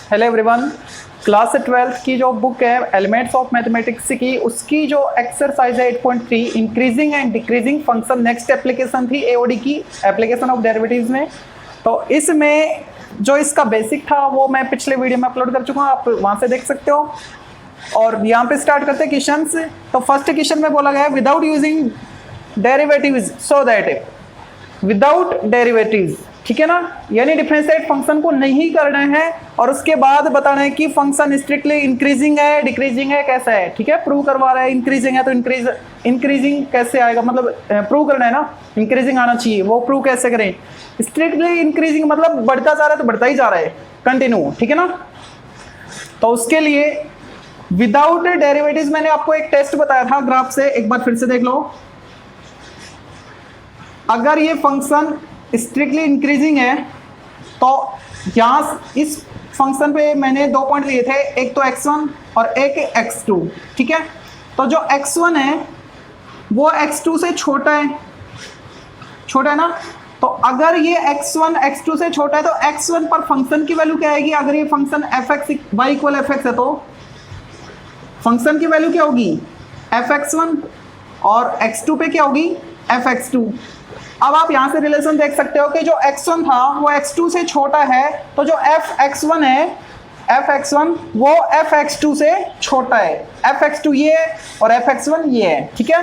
Hello everyone. Class 12th की जो book है एलिमेंट्स ऑफ मैथमेटिक्स की, उसकी जो एक्सरसाइज है 8.3 increasing and decreasing function, next application थी एओडी की, एप्लीकेशन ऑफ डेरिवेटिव्स में। तो इसमें जो इसका बेसिक था वो मैं पिछले वीडियो में अपलोड कर चुका हूँ, आप वहाँ से देख सकते हो। और यहाँ पे स्टार्ट करते हैं क्वेश्चन से। तो फर्स्ट क्वेश्चन में बोला गया है without using derivatives so that, without derivatives, ठीक है ना, यानी डिफरेंशिएट फंक्शन को नहीं करना है और उसके बाद बताना है कि फंक्शन स्ट्रिक्टली इंक्रीजिंग है, डिक्रीजिंग है, कैसा है, ठीक है। प्रूव करवा रहा है, इंक्रीजिंग है तो इंक्रीजिंग कैसे आएगा, मतलब प्रूव करना है ना, इंक्रीजिंग आना चाहिए, वो प्रूव कैसे करें। स्ट्रिक्टली इंक्रीजिंग मतलब बढ़ता जा रहा है तो बढ़ता ही जा रहा है, कंटिन्यू, ठीक है ना। तो उसके लिए विदाउट डेरिवेटिव्स मैंने आपको एक टेस्ट बताया था ग्राफ से, एक बार फिर से देख लो। अगर ये फंक्शन स्ट्रिक्टली इंक्रीजिंग है तो यहाँ इस फंक्शन पे मैंने 2 पॉइंट लिए थे, एक तो x1 और एक x2, ठीक है। तो जो x1 है वो x2 से छोटा है, छोटा है ना। तो अगर ये x1 x2 से छोटा है तो x1 पर फंक्शन की वैल्यू क्या आएगी। अगर ये function fx y equal fx है तो फंक्शन की वैल्यू क्या होगी fx1 और x2 पे क्या होगी fx2। अब आप यहां से रिलेशन देख सकते हो कि जो x1 था वो x2 से छोटा है, तो जो fx1 है fx1 वो fx2 से छोटा है, fx2 ये है और fx1 ये है, ठीक है।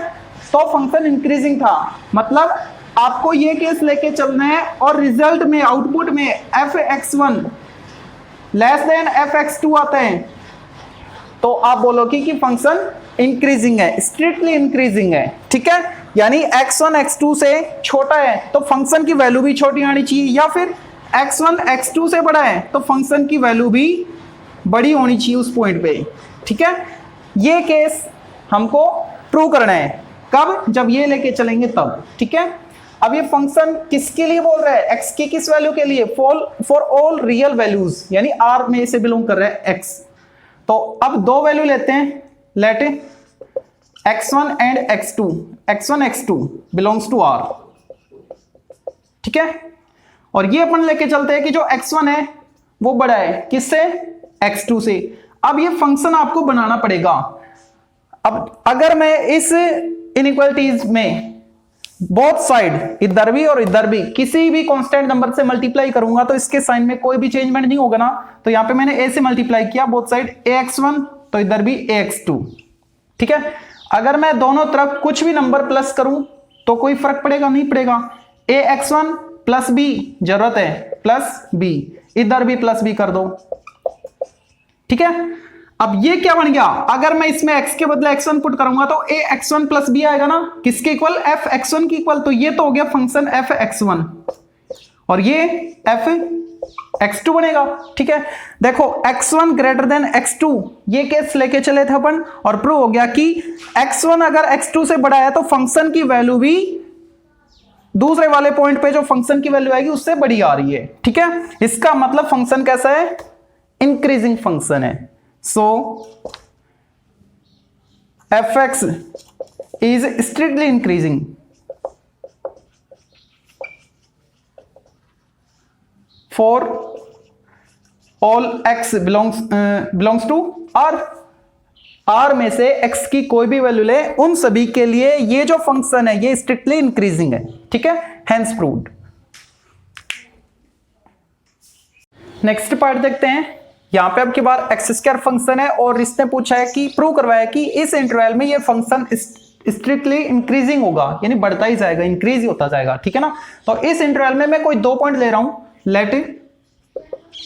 तो फंक्शन इंक्रीजिंग था, मतलब आपको ये केस लेके चलना है और रिजल्ट में आउटपुट में fx1 लेस देन fx2 आता है तो आप बोलोगे कि फंक्शन इंक्रीजिंग है, स्ट्रिक्टली इंक्रीजिंग है, ठीक है। यानी x1 x2 से छोटा है तो फंक्शन की वैल्यू भी छोटी आनी चाहिए, या फिर x1 x2 से बड़ा है तो फंक्शन की वैल्यू भी बड़ी होनी चाहिए उस पॉइंट पे, ठीक है। ये केस हमको प्रूव करना है, कब, जब ये लेके चलेंगे तब, ठीक है। अब ये फंक्शन किसके लिए बोल रहा है, x की किस वैल्यू के लिए, फॉर ऑल रियल वैल्यूज, यानी r में से बिलोंग कर रहा है x। तो अब 2 वैल्यू लेते हैं, let x1 and x2, x1 x2 belongs to r, ठीक है। और ये अपन लेके चलते हैं कि जो x1 है वो बड़ा है किससे, x2 से। अब ये फंक्शन आपको बनाना पड़ेगा। अब अगर मैं इस इनइक्वालिटीज में बोथ साइड इधर भी और इधर भी किसी भी कांस्टेंट नंबर से मल्टीप्लाई करूंगा तो इसके साइन में कोई भी चेंजमेंट नहीं होगा ना। तो यहां पे मैंने a से मल्टीप्लाई किया बोथ साइड, ax1 तो इधर भी ax2, ठीक है। अगर मैं दोनों तरफ कुछ भी नंबर प्लस करूं तो कोई फर्क पड़ेगा, नहीं पड़ेगा। ax1 प्लस b जरूरत है, प्लस b, इधर भी प्लस b कर दो, ठीक है। अब ये क्या बन गया, अगर मैं इसमें x के बदले x1 पुट करूंगा तो ax1 प्लस b आएगा ना, किसके इक्वल, fx1 की इक्वल। तो ये तो हो गया फंक्शन fx1 और ये fx2 बनेगा, ठीक है। देखो x1 ग्रेटर देन x2 ये केस लेके चले थे अपन और प्रूव हो गया कि x1 अगर x2 से बड़ा है तो फंक्शन की वैल्यू भी दूसरे वाले पॉइंट पे जो फंक्शन की वैल्यू आएगी उससे बड़ी आ रही है, ठीक है। इसका मतलब फंक्शन कैसा है, इंक्रीजिंग फंक्शन है। So fx is strictly increasing for all x belongs to r। r में से x की कोई भी वैल्यू ले, उन सभी के लिए ये जो फंक्शन है ये स्ट्रिक्टली इंक्रीजिंग है, ठीक है, हेंस प्रूव्ड। नेक्स्ट पार्ट देखते हैं। यहां पे अब की बार एक्स स्क्वायर फंक्शन है और इसने पूछा है कि प्रूव करवाया कि इस इंटरवल में ये फंक्शन स्ट्रिक्टली इंक्रीजिंग होगा, यानी बढ़ता ही जाएगा, इंक्रीज ही होता जाएगा, ठीक है ना। तो इस इंटरवल में मैं कोई 2 पॉइंट ले रहा हूं, let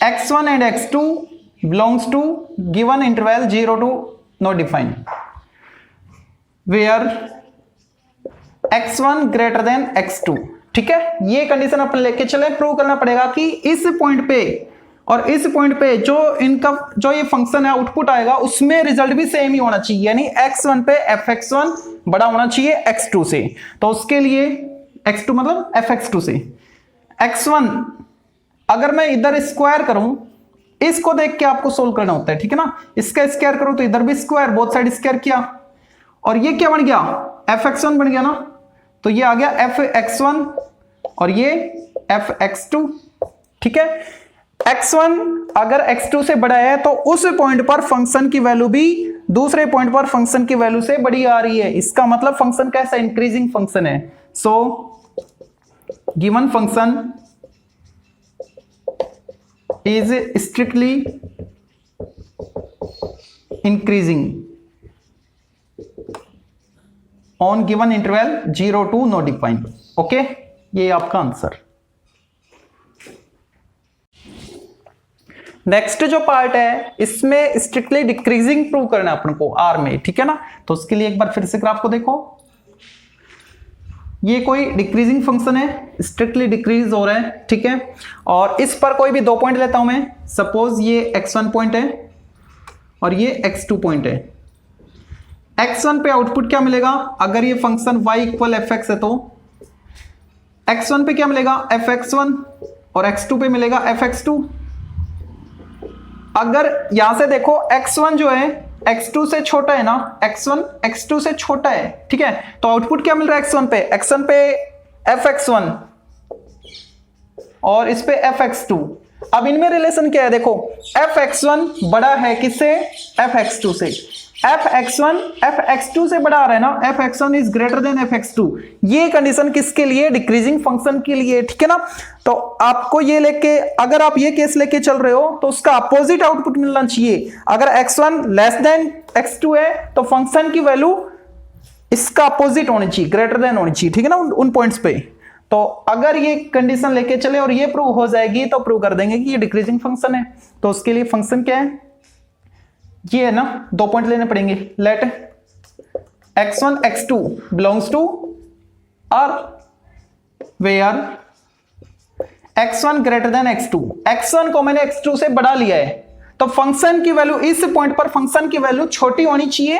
x1 and x2 belongs to given interval 0 to not defined, where x1 greater than x2, ठीक है। ये कंडीशन अपन लेके चले, प्रूव करना पड़ेगा कि इस पॉइंट पे और इस पॉइंट पे जो इनका जो ये फंक्शन है आउटपुट आएगा उसमें रिजल्ट भी सेम ही होना चाहिए, यानी x1 पे fx1 बड़ा होना चाहिए x2 से। तो उसके लिए x2 मतलब fx2 से x1 अगर मैं इधर स्क्वायर करूं, इसको देख के आपको सोल्व करना होता है, ठीक है ना। इसका स्क्वायर करो तो इधर भी स्क्वायर, बोथ साइड स्क्वायर किया और ये क्या बन गया, fx1 बन गया ना। तो ये आ गया fx1 और ये fx2, ठीक है। x1 अगर x2 से बड़ा है तो उस पॉइंट पर फंक्शन की वैल्यू भी दूसरे पॉइंट पर फंक्शन की वैल्यू से बड़ी आ रही है। इसका मतलब फंक्शन कैसा इंक्रीजिंग फंक्शन है। So given function is strictly increasing on given interval 0 to no define. Okay, ये आपका आंसर। नेक्स्ट जो पार्ट है इसमें स्ट्रिक्टली डिक्रीजिंग प्रूव करना है अपन को आर में, ठीक है ना। तो उसके लिए एक बार फिर से ग्राफ को देखो, ये कोई डिक्रीजिंग फंक्शन है, स्ट्रिक्टली डिक्रीज हो रहा है, ठीक है। और इस पर कोई भी 2 पॉइंट लेता हूं मैं, सपोज ये x1 पॉइंट है और ये x2 पॉइंट है। x1 पे आउटपुट क्या मिलेगा, अगर ये फंक्शन y इक्वल fx है तो x1 पे क्या मिलेगा fx1 और x2 पे मिलेगा fx2। अगर यहां से देखो x1 जो है x2 से छोटा है ना, x1 x2 से छोटा है, ठीक है। तो आउटपुट क्या मिल रहा है x1 पे fx1 और इस पे fx2। अब इनमें रिलेशन क्या है, देखो fx1 बड़ा है किससे, fx2 से। fx1 fx2 से बड़ा आ रहा है ना, fx1 is greater than fx2। ये कंडीशन किसके लिए, डिक्रीजिंग फंक्शन के लिए, ठीक है ना। तो आपको ये लेके, अगर आप ये केस लेके चल रहे हो तो उसका अपोजिट आउटपुट मिलना चाहिए। अगर x1 लेस देन x2 है तो फंक्शन की वैल्यू इसका अपोजिट होनी चाहिए, ग्रेटर देन होनी चाहिए, ठीक है ना, उन पॉइंट्स पे। तो अगर ये कंडीशन लेके चले और ये प्रूव हो जाएगी तो प्रूव कर देंगे कि ये डिक्रीजिंग फंक्शन है। तो उसके लिए फंक्शन क्या है, ये है ना, 2 पॉइंट लेने पड़ेंगे। Let x1 x2 belongs to R where x1 greater than x2। x1 को मैंने x2 से बढ़ा लिया है तो फंक्शन की वैल्यू इस पॉइंट पर फंक्शन की वैल्यू छोटी होनी चाहिए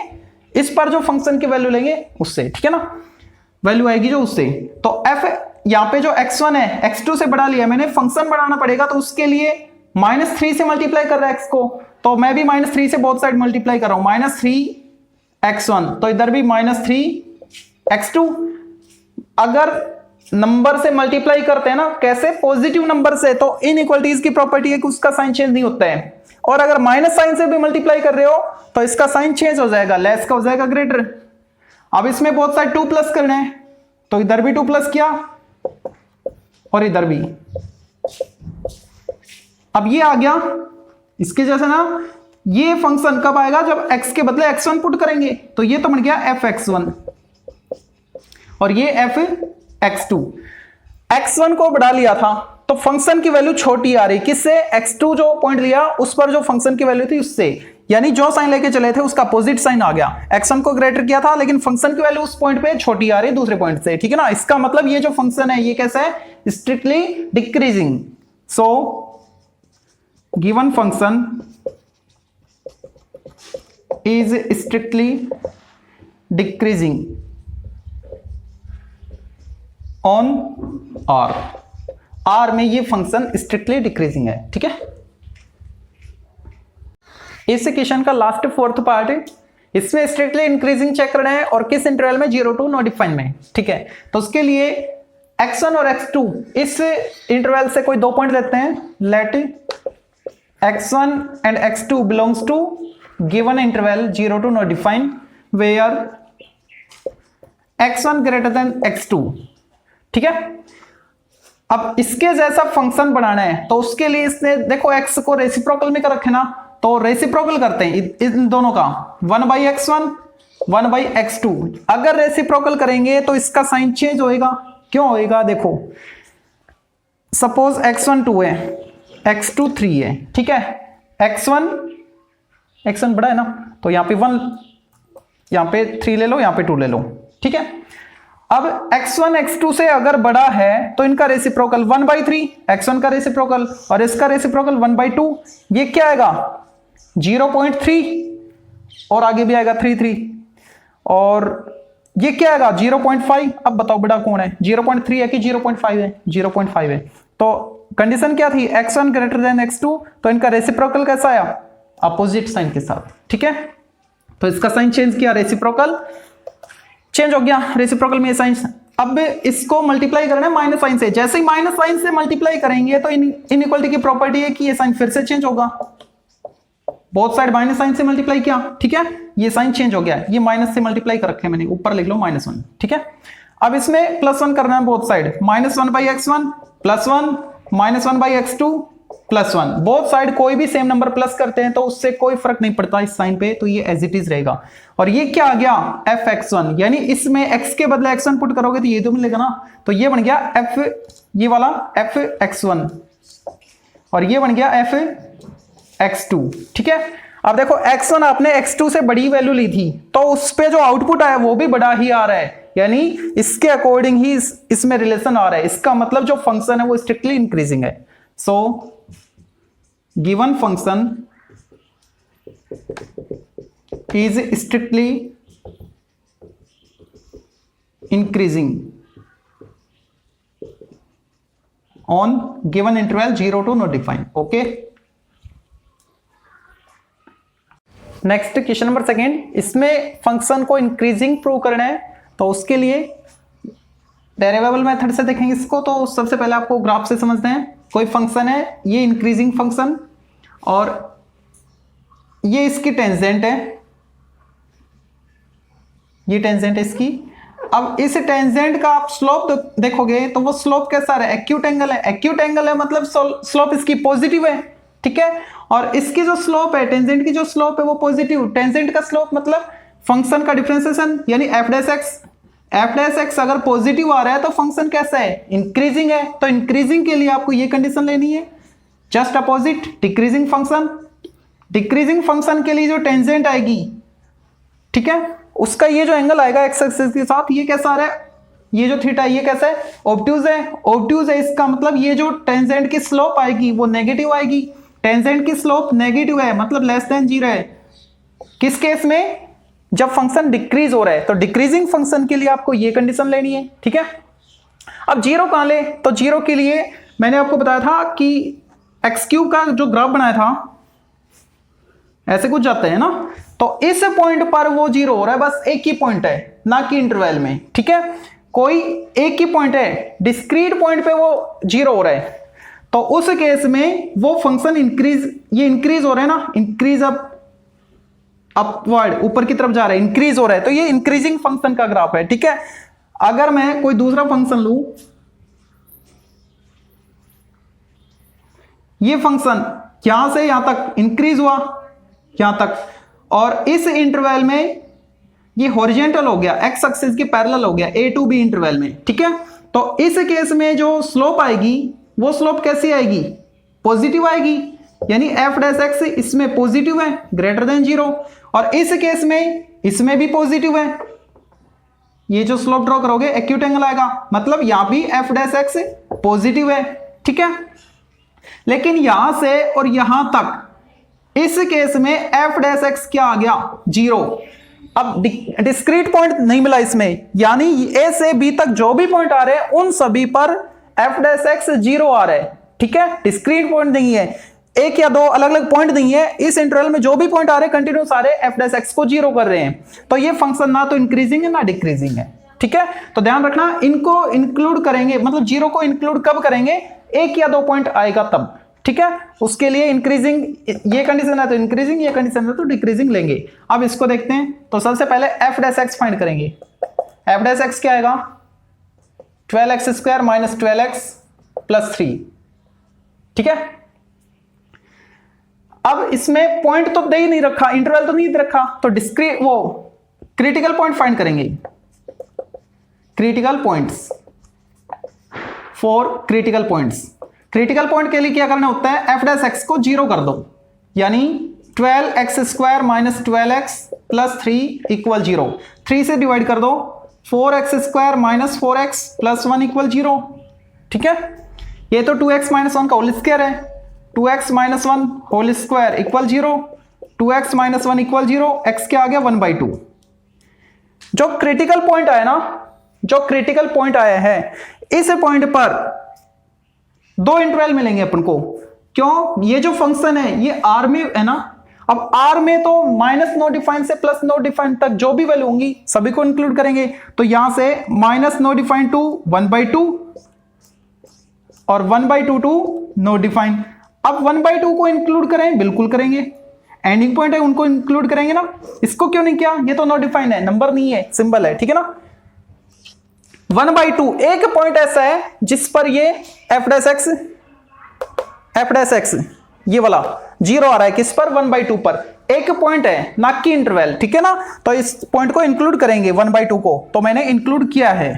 इस पर जो फंक्शन की वैल्यू लेंगे उससे, ठीक है ना, वैल्यू आएगी जो उससे। तो f यहां पे जो x1 है x2 से बढ़ा लिया मैंने, फंक्शन बढ़ाना पड़ेगा तो उसके लिए -3 से मल्टीप्लाई कर रहा है x को, तो मैं भी -3 से बोथ साइड मल्टीप्लाई कर रहा हूं, -3x1 तो इधर भी -3x2। अगर नंबर से मल्टीप्लाई करते हैं ना, कैसे, पॉजिटिव नंबर से, तो इनइक्वालिटीज की प्रॉपर्टी है कि उसका साइन चेंज नहीं होता है। और अगर माइनस साइन से भी मल्टीप्लाई कर रहे हो तो इसका साइन चेंज हो जाएगा, लेस का हो जाएगा ग्रेटर। अब इसमें बोथ साइड 2 प्लस करना है तो इधर भी 2 प्लस किया और इधर भी। अब ये आ गया इसके जैसे ना, ये फंक्शन कब आएगा, जब x के बदले x1 पुट करेंगे, तो ये तो बन गया fx1 और ये fx2। x1 को बढ़ा लिया था तो फंक्शन की वैल्यू छोटी आ रही, किससे, x2 जो पॉइंट लिया उस पर जो फंक्शन की वैल्यू थी उससे, यानी जो साइन लेके चले थे उसका अपोजिट साइन आ गया। x1 को ग्रेटर किया था लेकिन फंक्शन की वैल्यू उस पॉइंट पे छोटी आ रही दूसरे पॉइंट से, ठीक है ना। इसका मतलब ये जो फंक्शन है ये कैसा है, strictly decreasing. So given function is strictly decreasing on R। R में ये फंक्शन strictly decreasing है, ठीक है। इस क्वेश्चन का लास्ट 4th पार्ट है, इसमें स्ट्रिक्टली इंक्रीजिंग चेक करना है और किस इंटरवल में, 0 to नो डिफाइन में, ठीक है। तो उसके लिए x1 और x2 इस इंटरवल से कोई 2 पॉइंट लेते हैं। Let x1 and x2 belongs to given interval 0 to no define where x1 greater than x2, ठीक है। अब इसके जैसा फंक्शन बनाना है तो उसके लिए इसने देखो x को रेसिप्रोकल में कर रखे ना, तो रेसिप्रोकल करते हैं इन दोनों का, 1/x1 1/x2। अगर रेसिप्रोकल करेंगे तो इसका साइन चेंज होएगा, क्यों होएगा, देखो सपोज x1 2 है x2 3 है, ठीक है। x1 बड़ा है ना तो यहां पे 1, यहां पे 3 ले लो, यहां पे 2 ले लो, ठीक है। अब x1 x2 से अगर बड़ा है तो इनका रेसिप्रोकल 1/3, x1 का रेसिप्रोकल और इसका रेसिप्रोकल 1/2, ये क्या आएगा 0.3 और आगे भी आएगा 3 और ये क्या आएगा 0.5। अब बताओ बड़ा कौन है, 0.3 है कि 0.5 है, 0.5 है। तो कंडीशन क्या थी, x1 ग्रेटर देन x2, तो इनका रेसिप्रोकल कैसा आया, अपोजिट साइन के साथ, ठीक है। तो इसका साइन चेंज किया, रेसिप्रोकल चेंज हो गया, रेसिप्रोकल में साइन अब इसको मल्टीप्लाई करना है माइनस साइन से। जैसे ही माइनस साइन से मल्टीप्लाई करेंगे तो इनइक्वालिटी की प्रॉपर्टी है कि ये साइन फिर से चेंज होगा। बोथ साइड माइनस साइन से मल्टीप्लाई किया, ठीक है, ये साइन चेंज हो गया, ये माइनस से मल्टीप्लाई कर रखे मैंने, ऊपर लिख लो -1, ठीक है। अब इसमें +1 करना है both side, -1/x1 +1 -1/x2 +1। Both side कोई भी सेम नंबर प्लस करते हैं तो उससे कोई फर्क नहीं पड़ता इस साइन पे, तो ये एज इट इज रहेगा। और ये क्या आ गया, fx1, यानी इसमें x के बदले x1 पुट करोगे तो ये तो मिलेगा ना, तो ये बन गया f, ये वाला fx1 और ये बन गया fx2, ठीक है। अब देखो x1 आपने x2 से बड़ी वैल्यू ली थी तो उस पे जो आउटपुट आया वो भी बड़ा ही आ रहा है, यानी इसके अकॉर्डिंग ही इसमें रिलेशन आ रहा है। इसका मतलब जो फंक्शन है वो स्ट्रिक्टली इंक्रीजिंग है। So given function is strictly increasing on given interval 0 to not defined. Okay, next question number second, इसमें फंक्शन को इंक्रीजिंग प्रूव करना है तो उसके लिए डेरिवेबल मेथड से देखेंगे इसको। तो सबसे पहले आपको ग्राफ से समझते हैं। कोई फंक्शन है, ये इंक्रीजिंग फंक्शन और ये इसकी टेंजेंट है, ये टेंजेंट है इसकी। अब इस टेंजेंट का आप स्लोप देखोगे तो वो स्लोप कैसा है, एक्यूट एंगल है। एक्यूट एंगल है मतलब स्लोप इसकी पॉजिटिव है, ठीक है। और इसकी जो स्लोप है, टेंजेंट की जो स्लोप है वो पॉजिटिव। टेंजेंट का स्लोप मतलब फंक्शन का डिफरेंशिएशन, यानी f'(x) अगर पॉजिटिव आ रहा है तो फंक्शन कैसा है, इंक्रीजिंग है। तो इंक्रीजिंग के लिए आपको ये कंडीशन लेनी है, just opposite decreasing function. Decreasing function के लिए जो टेंजेंट आएगी, ठीक है, उसका ये जो एंगल आएगा एक्स एक्सिस के साथ, ये कैसा आ रहा है, ये जो थीटा है ये कैसा है, ऑब्ट्यूज है। ऑब्ट्यूज है इसका मतलब ये जो टेंजेंट की स्लोप आएगी वो नेगेटिव आएगी। टेंजेंट की स्लोप नेगेटिव है मतलब लेस देन 0 है। किस केस में, जब फंक्शन डिक्रीज हो रहा है। तो डिक्रीजिंग फंक्शन के लिए आपको ये कंडीशन लेनी है, ठीक है। अब 0 कहां ले, तो 0 के लिए मैंने आपको बताया था कि x³ का जो ग्राफ बनाया था ऐसे कुछ जाते हैं ना, तो इस पॉइंट पर वो 0 हो रहा है, बस एक ही पॉइंट है, ना कि इंटरवल में, ठीक है। कोई एक ही पॉइंट है, डिस्क्रीट पॉइंट पे वो 0 हो रहा है, तो उस केस में वो फंक्शन ये इंक्रीज हो रहा है ना, इंक्रीज अपवर्ड, ऊपर की तरफ जा रहा है, इंक्रीज हो रहा है, तो ये इंक्रीजिंग फंक्शन का ग्राफ है, ठीक है। अगर मैं कोई दूसरा फंक्शन लूं, ये फंक्शन यहां से यहां तक इंक्रीज हुआ, यहां तक, और इस इंटरवल में ये हॉरिजॉन्टल हो गया, एक्स एक्सिस के पैरेलल हो गया ए टू बी इंटरवल में, ठीक है। तो इस केस में जो स्लोप आएगी वो स्लोप कैसी आएगी, पॉजिटिव आएगी, यानी f'(x) इसमें पॉजिटिव है, ग्रेटर देन 0, और इस केस में इसमें भी पॉजिटिव है। ये जो स्लोप ड्रॉ करोगे एक्यूट एंगल आएगा, मतलब यहां भी f'(x) पॉजिटिव है, ठीक है। लेकिन यहां से और यहां तक इस केस में f'(x) क्या आ गया, 0। अब डिस्क्रीट पॉइंट नहीं मिला इसमें, यानी a से b तक जो भी पॉइंट आ रहे हैं उन सभी पर f'(x) 0 आ रहा है, ठीक है। डिस्क्रीट पॉइंट नहीं है, एक या दो अलग अलग पॉइंट नहीं है, इस इंटरवल में जो भी पॉइंट आ रहे हैं कंटिन्यूस आ रहे हैं, f'(x) को 0 कर रहे हैं। तो ये फंक्शन ना तो इंक्रीजिंग है ना डिक्रीजिंग है, ठीक है। तो ध्यान रखना, इनको इंक्लूड करेंगे, मतलब 0 को इंक्लूड कब करेंगे, एक या दो पॉइंट आएगा तब, ठीक है। उसके लिए इंक्रीजिंग ये कंडीशन है तो इंक्रीजिंग, ये कंडीशन है तो डिक्रीजिंग लेंगे। अब इसको देखते हैं, तो सबसे पहले f'(x) फाइंड करेंगे। f'(x) क्या आएगा, 12x² - 12x + 3, ठीक है। अब इसमें पॉइंट तो दे ही नहीं रखा, इंटरवल तो नहीं दे रखा, तो डिस्क्रीट वो क्रिटिकल पॉइंट फाइंड करेंगे। Critical points, 4 critical points. Critical point के लिए क्या करना होता है, f'(x) को 0 कर दो, यानी 12x² - 12x + 3 = 0। 3 से डिवाइड कर दो, 4x² - 4x + 1 = 0, ठीक है। ये तो 2x - 1 का होल स्क्वायर है, 2x - 1 whole square = 0, 2x - 1 = 0, x क्या आ गया 1/2। जो क्रिटिकल पॉइंट आया ना, जो क्रिटिकल पॉइंट आया है, इस पॉइंट पर 2 इंटरवल मिलेंगे अपन को। क्यों, ये जो फंक्शन है ये आर में है ना, अब आर में तो माइनस नो डिफाइन से प्लस नो डिफाइन तक जो भी वैल्यू होंगी सभी को इंक्लूड करेंगे। तो यहां से माइनस नो डिफाइन टू 1/2 और 1/2 टू नो डिफाइन। अब 1/2 को इंक्लूड करें, बिल्कुल करेंगे, एंडिंग पॉइंट है उनको इंक्लूड करेंगे ना। इसको क्यों नहीं किया, ये तो नो डिफाइन है, नंबर नहीं है, सिंबल है, ठीक है ना। 1/2 एक पॉइंट ऐसा है जिस पर ये f डैश एक्स ये वाला 0 आ रहा है, किस पर, 1/2 पर। एक पॉइंट है ना कि इंटरवल, ठीक है ना। तो इस पॉइंट को इंक्लूड करेंगे 1/2 को, तो मैंने इंक्लूड किया है,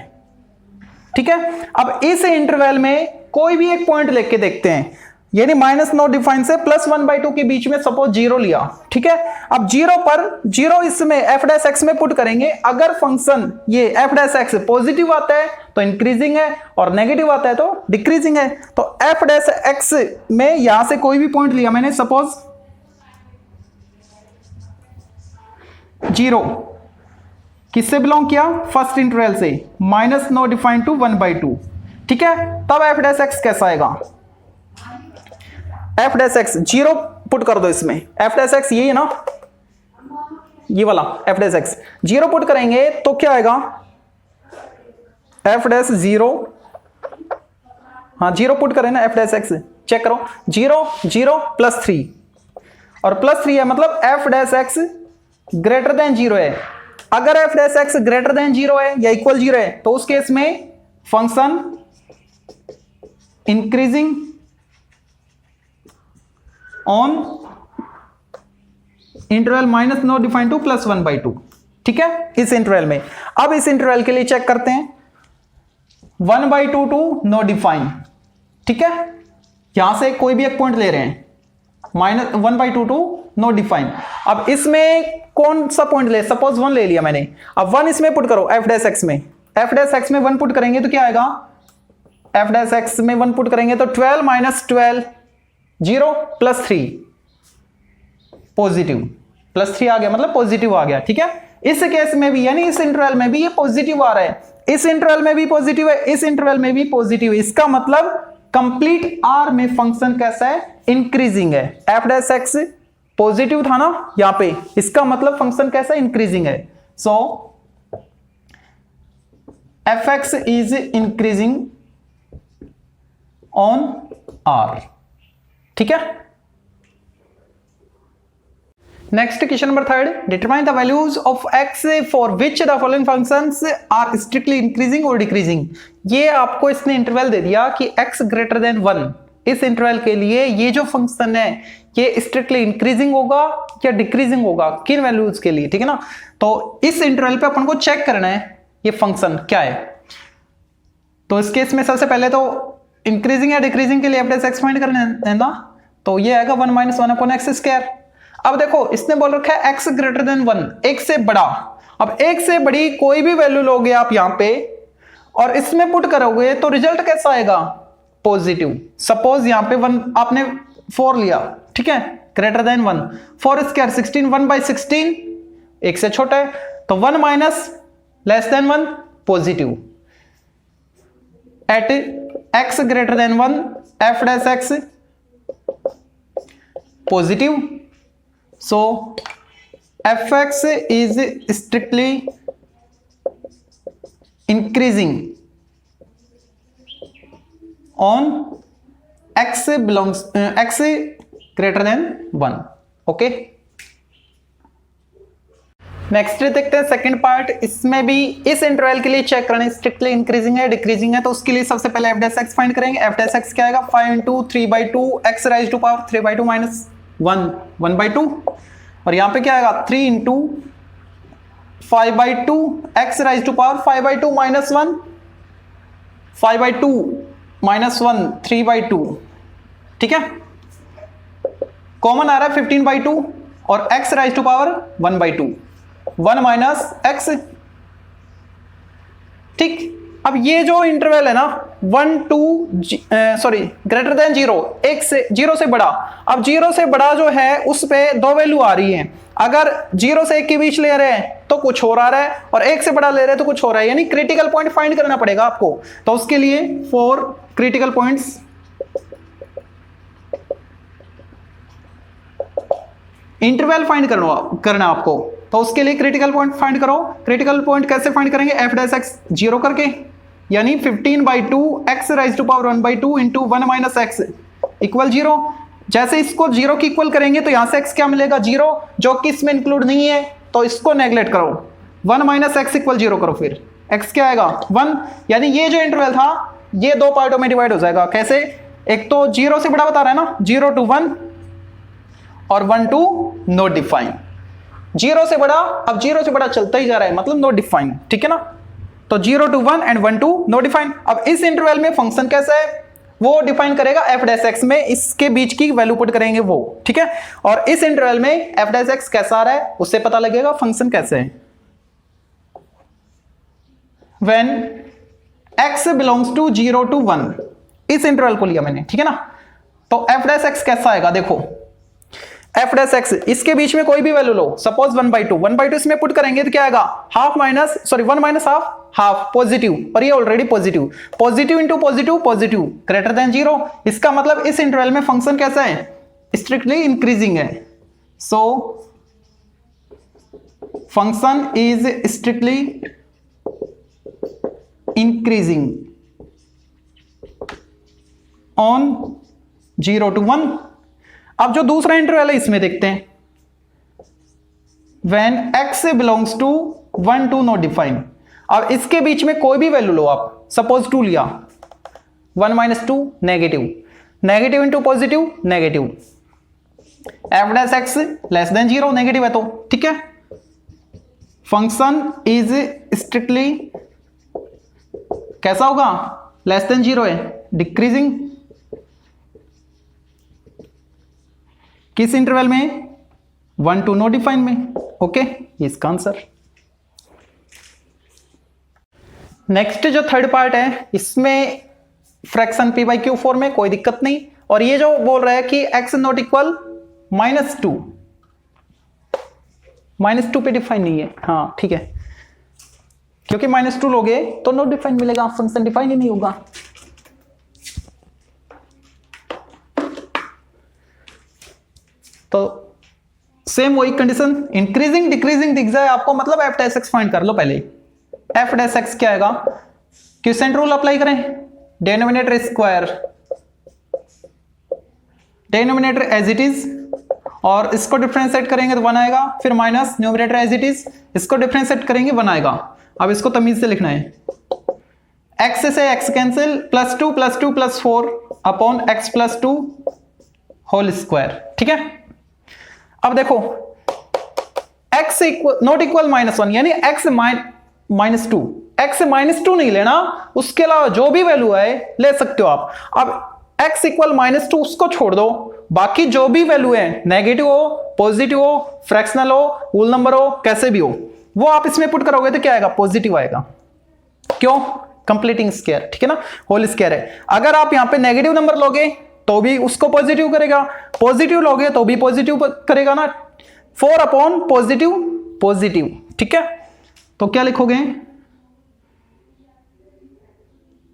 ठीक है। अब इस इंटरवल में कोई भी एक पॉइंट लेके देखते हैं, यानी माइनस नो डिफाइन से प्लस 1/2 के बीच में सपोज 0 लिया, ठीक है। अब 0 पर 0 इसमें f डैश एक्स में पुट करेंगे। अगर फंक्शन ये f डैश एक्स पॉजिटिव आता है तो इंक्रीजिंग है और नेगेटिव आता है तो डिक्रीजिंग है। तो f डैश एक्स में यहां से कोई भी पॉइंट लिया मैंने, सपोज 0, किससे बिलोंग किया, फर्स्ट इंटरवल से, माइनस नो डिफाइन टू 1/2, ठीक है। तब f डैश एक्स कैसा आएगा, f डैश एक्स 0 पुट कर दो इसमें, f डैश एक्स यही है ना, ये वाला f डैश एक्स 0 पुट करेंगे तो क्या आएगा, f डैश 0, हाँ 0 पुट करें ना, f डैश एक्स चेक करो, 0 0 +3 और +3 है, मतलब f dash x greater than 0 है। अगर f dash x greater than 0 है या इक्वल 0 है तो उस केस में function increasing on interval minus no define to plus 1/2, ठीक है, इस इंटरवल में। अब इस इंटरवल के लिए चेक करते हैं, 1/2 टू नो डिफाइन, ठीक है। यहां से कोई भी एक पॉइंट ले रहे हैं, माइनस 1/2 टू नो डिफाइन। अब इसमें कौन सा पॉइंट ले, सपोज 1 ले लिया मैंने। अब 1 इसमें पुट करो f डैश एक्स में, f डैश एक्स में 1 पुट करेंगे तो क्या आएगा, f डैश एक्स में 1 पुट करेंगे तो 12 माइनस 12 0 +3 पॉजिटिव, +3 आ गया, मतलब पॉजिटिव आ गया, ठीक है। इस केस में भी, यानी इस इंटरवल में भी ये पॉजिटिव आ रहा है, इस इंटरवल में भी पॉजिटिव है, इस इंटरवल में भी पॉजिटिव है। इसका मतलब कंप्लीट आर में फंक्शन कैसा है, इंक्रीजिंग है। f डैश एक्स पॉजिटिव था ना यहां पे, इसका मतलब फंक्शन कैसा, इंक्रीजिंग है। So fx is increasing on r, ठीक है। Next question number 3, determine the values of x for which the following functions are strictly increasing और डिक्रीजिंग। ये आपको इसने इंटरवल दे दिया कि x ग्रेटर देन 1, इस इंटरवल के लिए ये जो फंक्शन है ये स्ट्रिक्टली इंक्रीजिंग होगा या डिक्रीजिंग होगा, किन वैल्यूज के लिए, ठीक है ना। तो इस इंटरवल पे अपन को चेक करना है ये फंक्शन क्या है। तो इस केस में सबसे पहले तो इंक्रीजिंग या डिक्रीजिंग के लिए f डैश एक्स फाइंड करना है ना, तो ये आएगा 1 - 1/x²। अब देखो इसने बोल रखा है x ग्रेटर देन 1, एक से बड़ा। अब एक से बड़ी कोई भी वैल्यू लोगे आप यहां पे और इसमें पुट करोगे तो रिजल्ट कैसा आएगा, पॉजिटिव। सपोज यहां पे 1 आपने 4 लिया, ठीक है, ग्रेटर देन 1, 4² 16, 1/16 एक से छोटा है, तो 1 minus less than 1 positive. At x greater than 1 f dash x positive. So fx is strictly increasing on x belongs x greater than 1, okay. Next देखते हैं सेकंड पार्ट। इसमें भी इस इंटरवल के लिए चेक करना है स्ट्रिक्टली इंक्रीजिंग है डिक्रीजिंग है, तो उसके लिए सबसे पहले f डैश एक्स फाइंड करेंगे। f डैश एक्स क्या आएगा, 5 × 3/2 x raised to power 3/2 minus 1 1/2, और यहां पे क्या आएगा 3 × 5/2 x raised to power 5/2 minus 1 5/2 minus 1 3/2, ठीक है। कॉमन आ रहा है 15/2 और x raised to power 1/2, 1 minus x, ठीक। अब ये जो इंटरवल है ना 1 टू ग्रेटर देन 0, 1 से 0 से बड़ा। अब 0 से बड़ा जो है उस पे 2 वैल्यू आ रही हैं। अगर 0 से 1 के बीच ले रहे हैं तो कुछ और आ रहा है और 1 से बड़ा ले रहे हैं तो कुछ हो रहा है, यानी क्रिटिकल पॉइंट फाइंड करना पड़ेगा आपको। तो उसके लिए 4 क्रिटिकल पॉइंट्स इंटरवल फाइंड करना आपको, तो उसके लिए क्रिटिकल पॉइंट फाइंड करो। क्रिटिकल पॉइंट कैसे फाइंड करेंगे, एफ डैश एक्स जीरो करके, यानी 15/2 x raise to power 1/2 into 1 minus x equal 0। जैसे इसको 0 की इक्वल करेंगे तो यहां से x क्या मिलेगा 0, जो कि इसमें इंक्लूड नहीं है, तो इसको नेग्लेक्ट करो, 1 माइनस एक्स इक्वल 0 करो, फिर x क्या आएगा 1। यानी ये जो इंटरवल था ये दो पार्टों में डिवाइड हो जाएगा। कैसे, एक तो 0 से बड़ा बता रहा है ना, 0 to 1 और 1 to नॉट डिफाइन। 0 से बड़ा, अब 0 से बड़ा चलता ही जा रहा है, मतलब नॉट डिफाइन, ठीक है ना। तो 0 to 1 and 1 to not define. अब इस इंटरवल में फंक्शन कैसा है वो डिफाइन करेगा एफ डैश एक्स में, इसके बीच की वैल्यू पुट करेंगे वो, ठीक है। और इस इंटरवल में एफ डैश एक्स कैसा आ रहा है उससे पता लगेगा फंक्शन कैसे है। When x belongs to 0 to 1, इस इंटरवल को लिया मैंने, ठीक है ना। तो एफ डैश एक्स कैसा आएगा, देखो एफ डैश एक्स, इसके बीच में कोई भी वैल्यू लो, सपोज 1/2 इसमें पुट करेंगे तो क्या आएगा, 1 माइनस हाफ पॉजिटिव, और ये already positive into positive greater than 0। इसका मतलब इस इंटरवल में फंक्शन कैसा है, स्ट्रिक्टली इंक्रीजिंग है। So function is strictly increasing on 0 to 1। अब जो दूसरा इंटरवल है इसमें देखते हैं, when x belongs to 1 to not define. अब इसके बीच में कोई भी वैल्यू लो आप, सपोज 2 लिया, 1 minus 2 negative into positive negative, F dash x less than 0 negative है तो, ठीक है। फंक्शन इज स्ट्रिक्टली कैसा होगा, लेस देन 0 है, डिक्रीजिंग। किस इंटरवल में, 1 to नॉट डिफाइन में, ओके, इसका आंसर। नेक्स्ट जो थर्ड पार्ट है इसमें फ्रैक्शन p/q फॉर्म में कोई दिक्कत नहीं, और ये जो बोल रहा है कि x नॉट इक्वल -2 पे डिफाइन नहीं है, हाँ ठीक है, क्योंकि -2 लोगे तो नॉट डिफाइन मिलेगा, फंक्शन डिफाइन ही नहीं होगा। तो सेम वही कंडीशन, इंक्रीजिंग डिक्रीजिंग दिख जाए आपको, मतलब एफ डैश एक्स फाइंड कर लो पहले। एफ डैश एक्स क्या आएगा, क्विसेंट रूल अप्लाई करें, denominator square, denominator as it is, और इसको डिफरेंशिएट करेंगे तो 1 आएगा, फिर minus numerator as it is, इसको डिफरेंशिएट करेंगे 1 आएगा। अब इसको तमीज से लिखना है, x से x cancel, +2 +2 +4 upon x +2 whole square, ठीक है। अब देखो x नॉट इक्वल -1, यानी x -2, x -2 नहीं लेना, उसके अलावा जो भी वैल्यू है ले सकते हो आप। अब x इक्वल -2 उसको छोड़ दो, बाकी जो भी वैल्यू है, नेगेटिव हो, पॉजिटिव हो, फ्रैक्शनल हो, होल नंबर हो, कैसे भी हो, वो आप इसमें पुट करोगे तो क्या आएगा, पॉजिटिव आएगा। क्यों, कंप्लीटिंग स्क्वायर, ठीक है ना, होल स्क्वायर है। अगर आप यहां पे नेगेटिव नंबर लोगे तो भी उसको पॉजिटिव करेगा, पॉजिटिव लोगे तो भी पॉजिटिव करेगा ना, 4 अपॉन पॉजिटिव, ठीक है। तो क्या लिखोगे,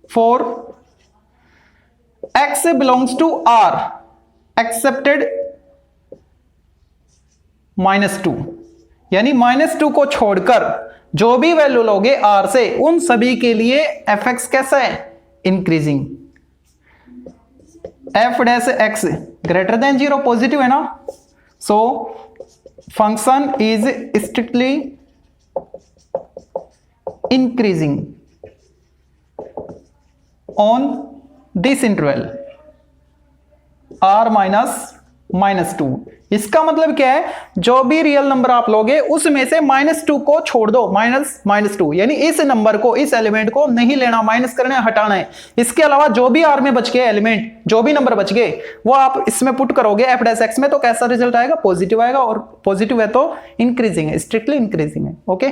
4 x belongs to r excepted -2, यानी -2 को छोड़कर जो भी वैल्यू लोगे r से, उन सभी के लिए fx कैसा है, increasing. F dash x greater than 0 positive है ना, so function is strictly increasing on this interval r -2। इसका मतलब क्या है, जो भी रियल नंबर आप लोगे उसमें से -2 को छोड़ दो, -2, यानी इस नंबर को, इस एलिमेंट को नहीं लेना, माइनस करना है, हटाना है। इसके अलावा जो भी r में बच गए एलिमेंट, जो भी नंबर बच गए, वो आप इसमें पुट करोगे एफ डैश एक्स में, तो कैसा रिजल्ट आएगा, पॉजिटिव आएगा, और पॉजिटिव है तो इंक्रीजिंग है, स्ट्रिक्टली इंक्रीजिंग है, ओके।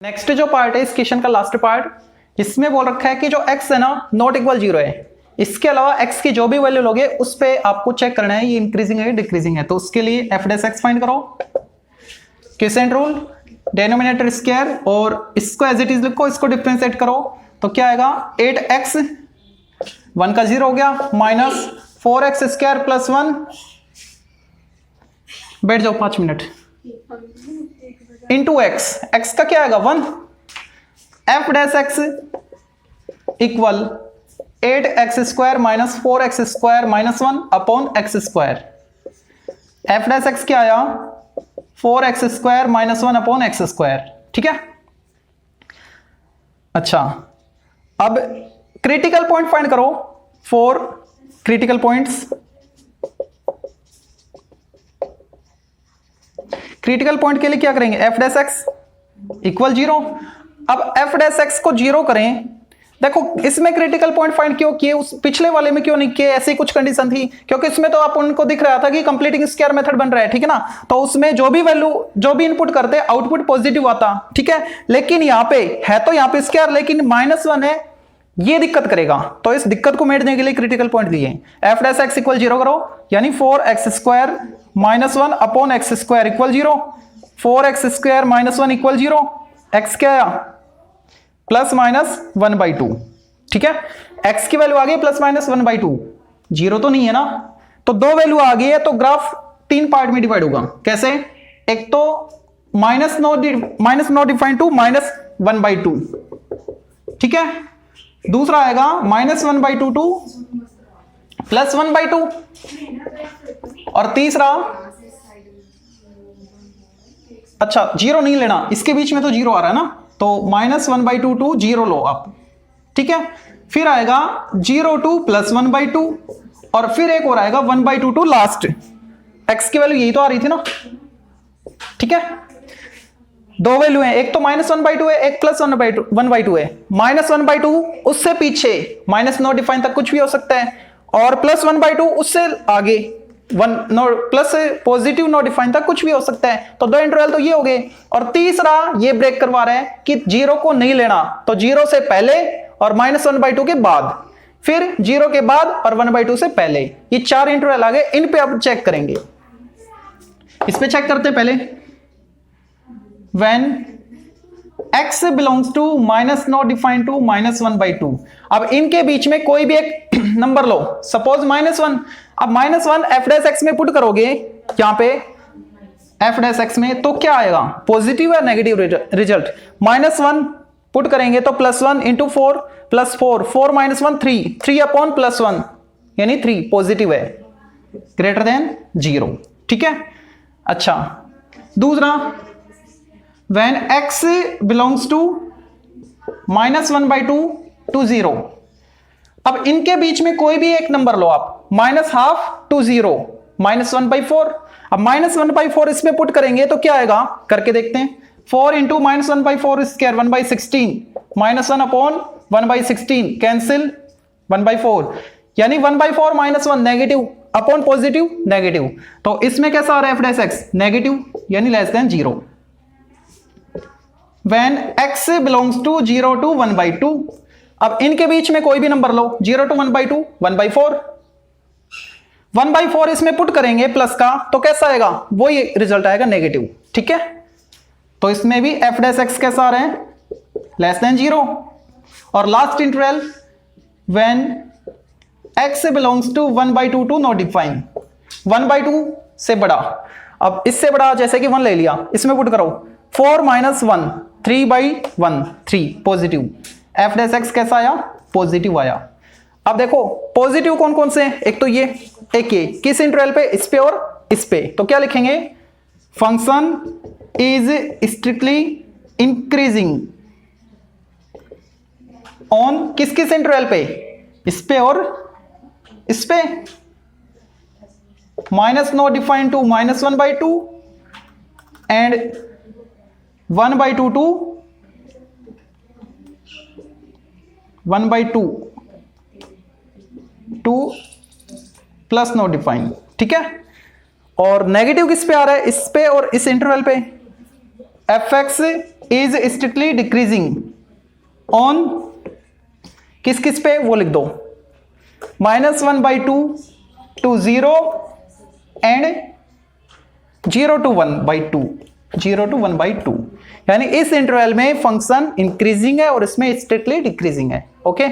नेक्स्ट जो पार्ट है इस क्वेश्चन का लास्ट पार्ट, इसमें बोल रखा है कि जो x है ना नॉट इक्वल 0 है, इसके अलावा x की जो भी वैल्यू लोगे उस पे आपको चेक करना है ये इंक्रीजिंग है डिक्रीजिंग है। तो उसके लिए एफ डैश एक्स फाइंड करो, क्विसेंट रूल, डिनोमिनेटर स्क्वायर, और इसको एज इट इज लिखो, इसको डिफरेंशिएट करो तो क्या आएगा, 8x 1 का 0 हो गया, -4x² + 1 बैठ जाओ 5 मिनट। इंटू एक्स, एक्स का क्या आएगा 1, F dash x equal 8x² minus 4x² minus 1 upon x²। F dash x क्या आया 4x² माइनस 1 अपॉन x²। ठीक है। अच्छा, अब क्रिटिकल पॉइंट फाइंड करो, 4 क्रिटिकल पॉइंट्स। क्रिटिकल पॉइंट के लिए क्या करेंगे, एफ डैश एक्स इक्वल 0। अब एफ डैश एक्स को 0 करें। देखो इसमें क्रिटिकल पॉइंट फाइंड क्यों किए, उस पिछले वाले में क्यों नहीं किए, ऐसी कुछ कंडीशन थी, क्योंकि इसमें तो आप उनको दिख रहा था कि कंप्लीटिंग स्क्वायर मेथड बन रहा है। ठीक है ना, तो उसमें जो भी वैल्यू, जो भी इनपुट करते आउटपुट पॉजिटिव आता। ठीक है, लेकिन यहाँ पे है तो यहाँ पे स्क्वायर, लेकिन -1 है, ये दिक्कत करेगा। तो इस दिक्कत को मेटने के लिए क्रिटिकल पॉइंट दिए। एफ डैश एक्स इक्वल 0 करो, यानी 4x² minus 1 upon x² equal 0। 4x² minus 1 equal 0। X क्या आया ±1/2। ठीक है, x की वैल्यू आ गई ±1/2, 0 तो नहीं है ना, तो दो वैल्यू आ गई है, तो ग्राफ 3 पार्ट में डिवाइड होगा। कैसे, एक तो माइनस नॉट डिफाइंड टू -1/2। ठीक है, दूसरा आएगा -1/2 टू +1/2, और तीसरा, अच्छा 0 नहीं लेना, इसके बीच में तो 0 आ रहा है ना, तो -1/2 टू 0 लो आप। ठीक है, फिर आएगा 0 टू +1/2, और फिर एक और आएगा 1/2 टू लास्ट। x की वैल्यू यही तो आ रही थी ना। ठीक है, दो वैल्यू है, एक तो -1/2 है, एक +1/2 है। -1/2 उससे पीछे माइनस नॉट डिफाइन तक कुछ भी हो सकता है, और +1/2 उससे आगे प्लस पॉजिटिव नॉट डिफाइन तक कुछ भी हो सकता है। तो दो इंटरवल तो ये हो गए, और तीसरा ये ब्रेक करवा रहा है कि 0 को नहीं लेना, तो 0 से पहले और -1/2 के बाद, फिर 0 के बाद और 1/2 से पहले, ये 4 इंटरवल आ गए। इन पे अब चेक करेंगे, इस पे चेक करते पहले। when x belongs to minus not defined to -1/2, अब इनके बीच में कोई भी एक नंबर लो, सपोज -1। अब -1 एफ डैश एक्स में पुट करोगे, यहां पे एफ डैश एक्स में, तो क्या आएगा, पॉजिटिव या नेगेटिव रिजल्ट। -1 पुट करेंगे तो +1 इंटू 4 +4, 4 - 1 3, 3 अपॉन +1 यानी 3 पॉजिटिव है, ग्रेटर देन 0। ठीक है। अच्छा, दूसरा when x belongs to -1/2 to 0, अब इनके बीच में कोई भी एक नंबर लो आप, -1/2 to 0, -1/4। अब -1/4 इसमें पुट करेंगे तो क्या आएगा, करके देखते हैं। 4 इंटू -1/4 स्क्वायर 1/16, -1 अपॉन 1/16 कैंसिल 1/4, यानी 1/4 -1 नेगेटिव अपॉन पॉजिटिव नेगेटिव। तो इसमें कैसा आ रहा है एफ डैश एक्स, नेगेटिव यानी less than 0। when x belongs to 0 to 1/2, अब इनके बीच में कोई भी नंबर लो, 0 to 1/2, 1/4। 1/4 इसमें पुट करेंगे प्लस का, तो कैसा आएगा, वो ये रिजल्ट आएगा नेगेटिव। ठीक है, तो इसमें भी एफ डैश एक्स कैसा आ रहा है, लेस देन 0। और last interval when x belongs to 1/2 to not define, 1/2 से बड़ा। अब इससे बड़ा जैसे कि 1 ले लिया, इसमें पुट करो 4 - 1 3/1 3 पॉजिटिव। एफ डैश एक्स कैसा आया, पॉजिटिव आया। अब देखो पॉजिटिव कौन कौन से हैं, एक तो ये, एक ये, किस इंटरवल पे, इस पे और इस पे। तो क्या लिखेंगे, function is strictly increasing on किस किस इंटरवल पे, इस पे और इस पे, minus not defined to -1/2 and 1/2 to 1/2 to plus not defined. ठीक है, और नेगेटिव किस पे आ रहा है, इस पे और इस इंटरवल पे। F x is strictly decreasing on किस किस पे, वो लिख दो, -1/2 टू 0 एंड 0 to 1/2, 0 to 1/2, यानी इस इंटरवल में फंक्शन इंक्रीजिंग है और इसमें स्ट्रिक्टली डिक्रीजिंग है। ओके।